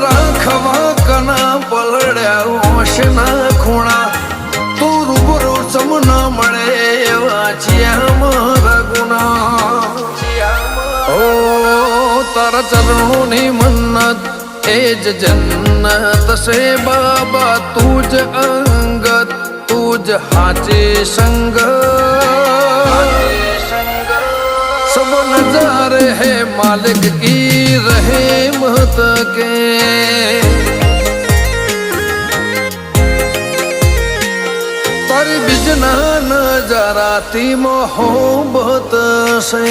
રાખવા કના પલડ્યા રોશના ખૂણા તું રૂબરૂ સમના મળે એવા છીએ મારા ગુના ઓ તારા ચરણોની મન્નત એ જ જન્નત સે બાબા તું જ અંગત તું જ હાચે સંગ सब नजारे है मालिक की रहमत के तारी बिजना नजाराती मोहब्बत से